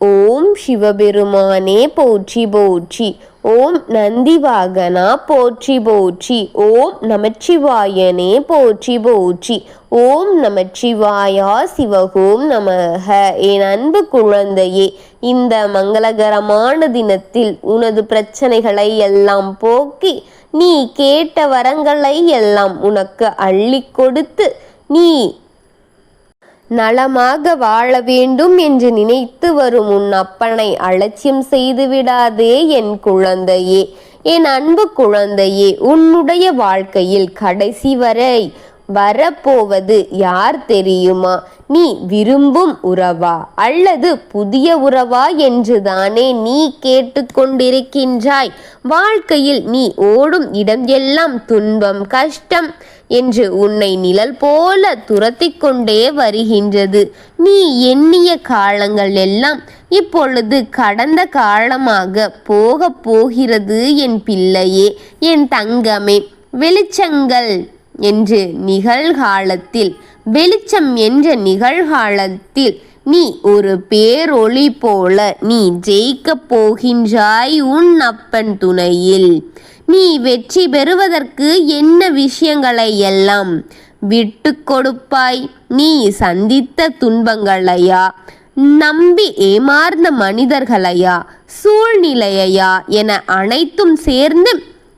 ஓம் சிவபெருமானே போற்றி போற்றி. ஓம் நந்திவாகனா போற்றி போற்றி. ஓம் நமச்சிவாயனே போற்றி போற்றி. ஓம் நமச்சிவாயா சிவகோம் நமக. என் அன்பு குழந்தையே, இந்த மங்களகரமான தினத்தில் உனது பிரச்சனைகளை எல்லாம் போக்கி நீ கேட்ட வரங்களை எல்லாம் உனக்கு அள்ளி கொடுத்து நீ நலமாக வாழ வேண்டும் என்று நினைத்து வரும் உன் அப்பனை அலட்சியம் செய்து விடாதே என் குழந்தையே. என் அன்பு குழந்தையே, உன்னுடைய வாழ்க்கையில் கடைசி வரை வரப்போவது யார் தெரியுமா? நீ விரும்பும் உறவா அல்லது புதிய உறவா என்றுதானே நீ கேட்டுக்கொண்டிருக்கின்றாய். வாழ்க்கையில் நீ ஓடும் இடம் எல்லாம் துன்பம் கஷ்டம் என்று உன்னை நிழல் போல துரத்தி கொண்டே வருகின்றது. நீ எண்ணிய காலங்கள் எல்லாம் இப்பொழுது கடந்த காலமாக போக போகிறது என் பிள்ளையே, என் தங்கமே. வெளிச்சங்கள் என்று நிகழ்காலத்தில் வெளிச்சம் என்ற நிகழ்காலத்தில் நீ ஒரு பேரொளி போல நீ ஜெயிக்கப் போகின்றாய் உன் அப்பன் துணையில். நீ வெற்றி பெறுவதற்கு என்ன விஷயங்களை எல்லாம் விட்டு கொடுப்பாய்? நீ சந்தித்த துன்பங்களையா, நம்பி ஏமாந்த மனிதர்களையா, சூழ்நிலையா என அனைத்தும் சேர்ந்து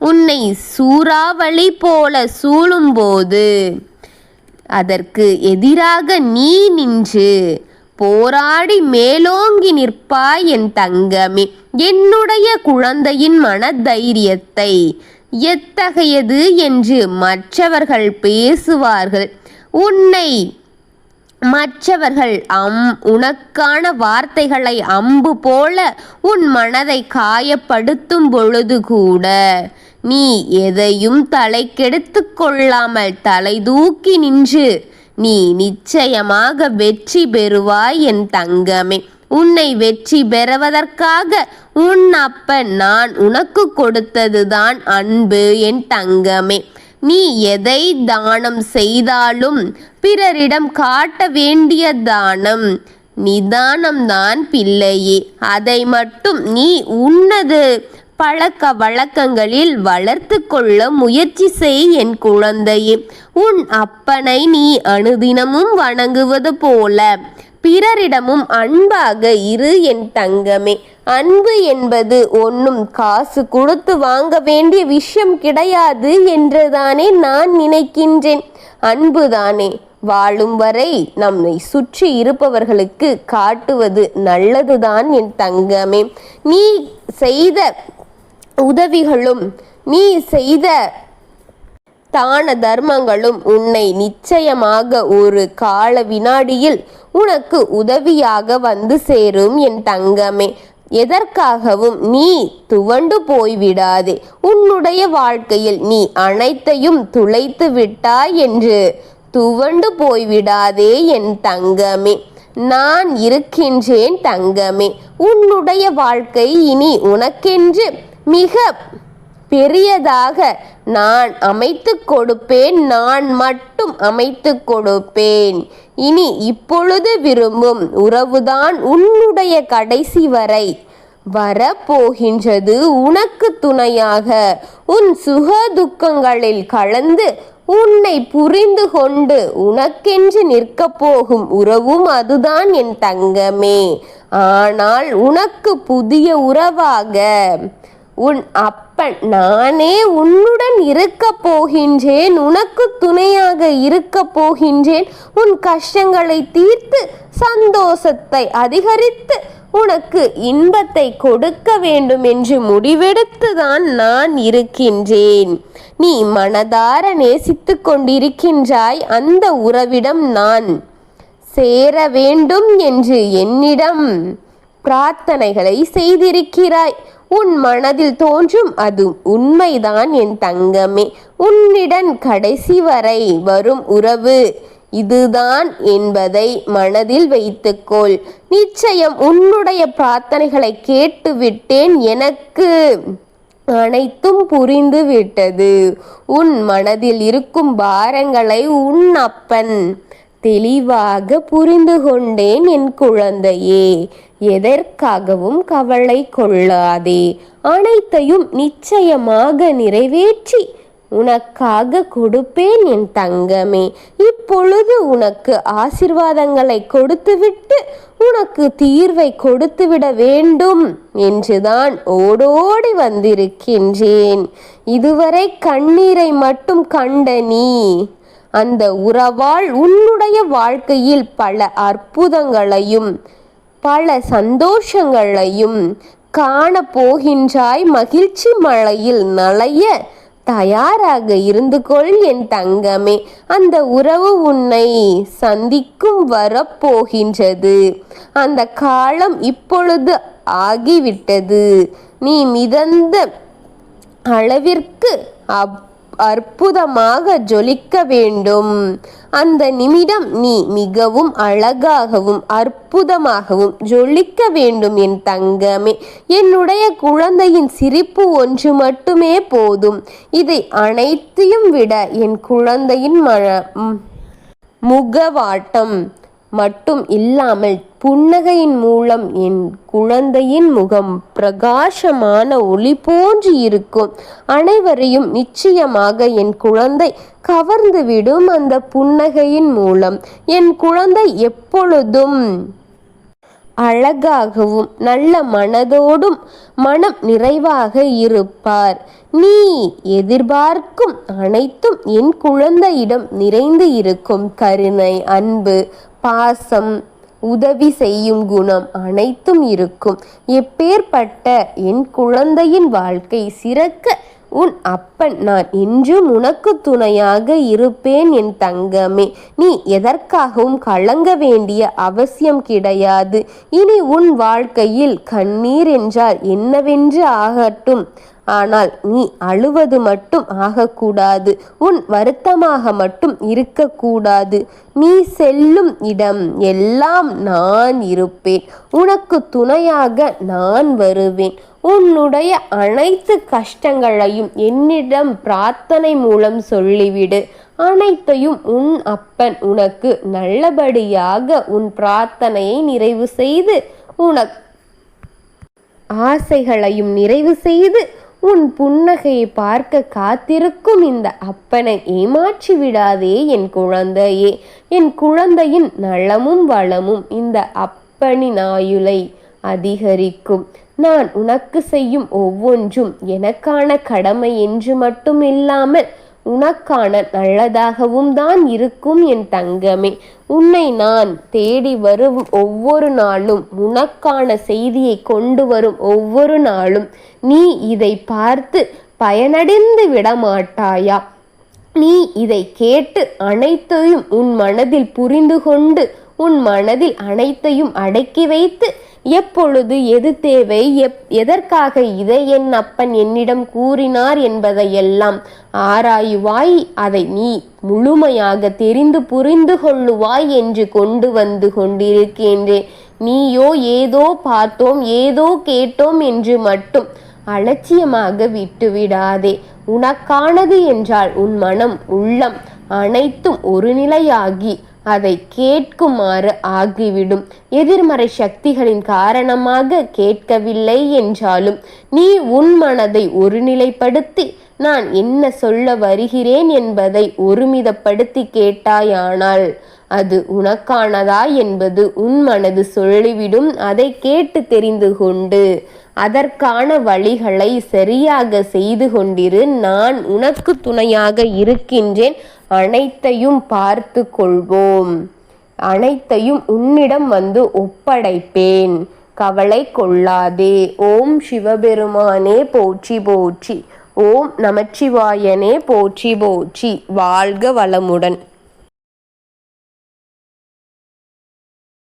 உன்னை சூறாவளி போல சூழும்போது அதற்கு எதிராக நீ நின்று போராடி மேலோங்கி நிற்பாய் என் தங்கமே. என்னுடைய குழந்தையின் மனதைரியத்தை எத்தகையது என்று மற்றவர்கள் பேசுவார்கள். உன்னை மற்றவர்கள் உனக்கான வார்த்தைகளை அம்பு போல உன் மனதை காயப்படுத்தும் பொழுது கூட நீ எதையும் தலைக்கெடுத்து கொள்ளாமல் தலை தூக்கி நின்று நீ நிச்சயமாக வெற்றி பெறுவாய் என் தங்கமே. உன்னை வெற்றி பெறுவதற்காக உன் அப்பன் நான் உனக்கு கொடுத்ததுதான் அன்பு என் தங்கமே. நீ எதை தானம் செய்தாலும் பிறரிடம் காட்ட வேண்டிய தானம் நிதானம்தான் பிள்ளையே. அதை மட்டும் நீ உன்னது பழக்க வழக்கங்களில் வளர்த்து கொள்ள முயற்சி செய் என் குழந்தையே. உன் அப்பனை நீ அனுதினமும் வணங்குவது போல பிறரிடமும் அன்பாக இரு என் தங்கமே. அன்பு என்பது ஒன்றும் காசு கொடுத்து வாங்க வேண்டிய விஷயம் கிடையாது என்றுதானே நான் நினைக்கின்றேன். அன்புதானே வாழும் வரை நம்மை சுற்றி இருப்பவர்களுக்கு காட்டுவது நல்லதுதான் என் தங்கமே. நீ செய்த உதவிகளும் நீ செய்த தான தர்மங்களும் உன்னை நிச்சயமாக ஒரு கால வினாடியில் உனக்கு உதவியாக வந்து சேரும் என் தங்கமே. எதற்காகவும் நீ துவண்டு போய்விடாதே. உன்னுடைய வாழ்க்கையில் நீ அனைத்தையும் துளைத்து விட்டாய் என்று துவண்டு போய்விடாதே என் தங்கமே. நான் இருக்கின்றேன் தங்கமே. உன்னுடைய வாழ்க்கை இனி உனக்கென்று மிக பெரியதாக நான் அமைத்து கொடுப்பேன். நான் மட்டும் அமைத்து கொடுப்பேன். இனி இப்பொழுது விரும்பும் உறவுதான் உன்னுடைய கடைசி வரை வரப்போகின்றது. உனக்கு துணையாக உன் சுக துக்கங்களில் கலந்து உன்னை புரிந்து கொண்டு உனக்கென்று நிற்கப் போகும் உறவும் அதுதான் என் தங்கமே. ஆனால் உனக்கு புதிய உறவாக உன் அப்பன் நானே உன்னுடன் இருக்க போகின்றேன். உனக்கு துணையாக இருக்க போகின்றேன். உன் கஷ்டங்களை தீர்த்து சந்தோஷத்தை அதிகரித்து உனக்கு இன்பத்தை கொடுக்க வேண்டும் என்று முடிவெடுத்துதான் நான் இருக்கின்றேன். நீ மனதார நேசித்து கொண்டிருக்கின்றாய். அந்த உறவிடம் நான் சேர வேண்டும் என்று என்னிடம் பிரார்த்தனைகளை செய்திருக்கிறாய். உன் மனதில் தோன்றும் அது உண்மைதான் என் தங்கமே. உன்னிடம் கடைசி வரை வரும் உறவு இதுதான் என்பதை மனதில் வைத்துக்கொள். நிச்சயம் உன்னுடைய பிரார்த்தனைகளை கேட்டுவிட்டேன். எனக்கு அனைத்தும் புரிந்து விட்டது. உன் மனதில் இருக்கும் பாரங்களை உன் அப்பன் தெளிவாக புரிந்து கொண்டேன் என் குழந்தையே. எதற்காகவும் கவலை கொள்ளாதே. அனைத்தையும் நிச்சயமாக நிறைவேற்றி உனக்காக கொடுப்பேன் என் தங்கமே. இப்பொழுது உனக்கு ஆசீர்வாதங்களை கொடுத்துவிட்டு உனக்கு தீர்வை கொடுத்துவிட வேண்டும் என்றுதான் ஓடோடி வந்திருக்கின்றேன். இதுவரை கண்ணீரை மட்டும் கண்ட நீ அந்த உறவால் உன்னுடைய வாழ்க்கையில் பல அற்புதங்களையும் பல சந்தோஷங்களையும் காண போகின்றாய். மகிழ்ச்சி மழையில் நனைய தயாராக இருந்து கொள் என் தங்கமே. அந்த உறவு உன்னை சந்திக்கும் வரப்போகின்றது. அந்த காலம் இப்பொழுது ஆகிவிட்டது. நீ மிதந்த அளவிற்கு அற்புதமாக ஜொலிக்க வேண்டும். அந்த நிமிடம் நீ மிகவும் அழகாகவும் அற்புதமாகவும் ஜொலிக்க வேண்டும் என் தங்கமே. என்னுடைய குழந்தையின் சிரிப்பு ஒன்று மட்டுமே போதும். இதை அனைத்தையும் விட என் குழந்தையின் முகவாட்டம் மட்டும் இல்லாமல் புன்னகையின் மூலம் என் குழந்தையின் முகம் பிரகாசமான ஒளி போன்று இருக்கும். அனைவரையும் நிச்சயமாக என் குழந்தை கவர்ந்துவிடும் அந்த புன்னகையின் மூலம். என் குழந்தை எப்பொழுதும் அழகாகவும் நல்ல மனதோடும் மனம் நிறைவாக இருப்பார். நீ எதிர்பார்க்கும் அனைத்தும் என் குழந்தையிடம் நிறைந்து இருக்கும். கருணை, அன்பு, பாசம், உதவி செய்யும் குணம் அனைத்தும் இருக்கும். எப்பேற்பட்ட என் குழந்தையின் வாழ்க்கை சிறக்க உன் அப்பன் நான் என்றும் உனக்கு துணையாக இருப்பேன் என் தங்கமே. நீ எதற்காகவும் கலங்க வேண்டிய அவசியம் கிடையாது. இனி உன் வாழ்க்கையில் கண்ணீர் என்றால் என்னவென்று ஆகட்டும். ஆனால் நீ அழுவது மட்டும் ஆகக்கூடாது. உன் வருத்தமாக மட்டும் இருக்கக்கூடாது. நீ செல்லும் இடம் எல்லாம் நான் இருப்பேன். உனக்கு துணையாக நான் வருவேன். உன்னுடைய அனைத்து கஷ்டங்களையும் என்னிடம் பிரார்த்தனை மூலம் சொல்லிவிடு. அனைத்தையும் உன் அப்பன் உனக்கு நல்லபடியாக உன் பிரார்த்தனையை நிறைவு செய்து உனக்கு ஆசைகளையும் நிறைவு செய்து உன் புன்னகையை பார்க்க காத்திருக்கும் இந்த அப்பனை ஏமாற்றி விடாதே என் குழந்தையே. என் குழந்தையின் நலமும் வளமும் இந்த அப்பனின் ஆயுளை அதிகரிக்கும். நான் உனக்கு செய்யும் ஒவ்வொன்றும் எனக்கான கடமை என்று மட்டும் இல்லாமல் உனக்கான நல்லதாகவும் தான் இருக்கும் என் தங்கமே. உன்னை நான் தேடி வரும் ஒவ்வொரு நாளும், உனக்கான செய்தியை கொண்டு வரும் ஒவ்வொரு நாளும் நீ இதை பார்த்து பயனடைந்து விடமாட்டாயா? நீ இதை கேட்டு அனைத்தையும் உன் மனதில் புரிந்து கொண்டு உன் மனதில் அனைத்தையும் அடக்கி வைத்து எப்பொழுது எது தேவை, எதற்காக இதை என் அப்பன் என்னிடம் கூறினார் என்பதையெல்லாம் ஆராயுவாய். அதை நீ முழுமையாக தெரிந்து புரிந்து கொள்ளுவாய் என்று கொண்டு வந்து கொண்டிருக்கின்றேன். நீயோ ஏதோ பார்த்தோம் ஏதோ கேட்டோம் என்று மட்டும் அலட்சியமாக விட்டுவிடாதே. உனக்கானது என்றால் உன் மனம் உள்ளம் அனைத்தும் ஒரு நிலையாகி அதை கேட்குமாறு ஆகிவிடும். எதிர்மறை சக்திகளின் காரணமாக கேட்கவில்லை என்றாலும் நீ உன் மனதை ஒருநிலைப்படுத்தி நான் என்ன சொல்ல வருகிறேன் என்பதை ஒருமிதப்படுத்தி கேட்டாயானால் அது உனக்கானதா என்பது உன் மனது சொல்லிவிடும். அதை கேட்டு தெரிந்து கொண்டு அதற்கான வழிகளை சரியாக செய்து கொண்டிரு. நான் உனக்கு துணையாக இருக்கின்றேன். அனைத்தையும் பார்த்து கொள்வோம். அனைத்தையும் உன்னிடம் வந்து ஒப்படைப்பேன். கவலை கொள்ளாதே. ஓம் சிவபெருமானே போற்றி போற்றி. ஓம் நமச்சிவாயனே போற்றி போற்றி. வாழ்க வளமுடன்.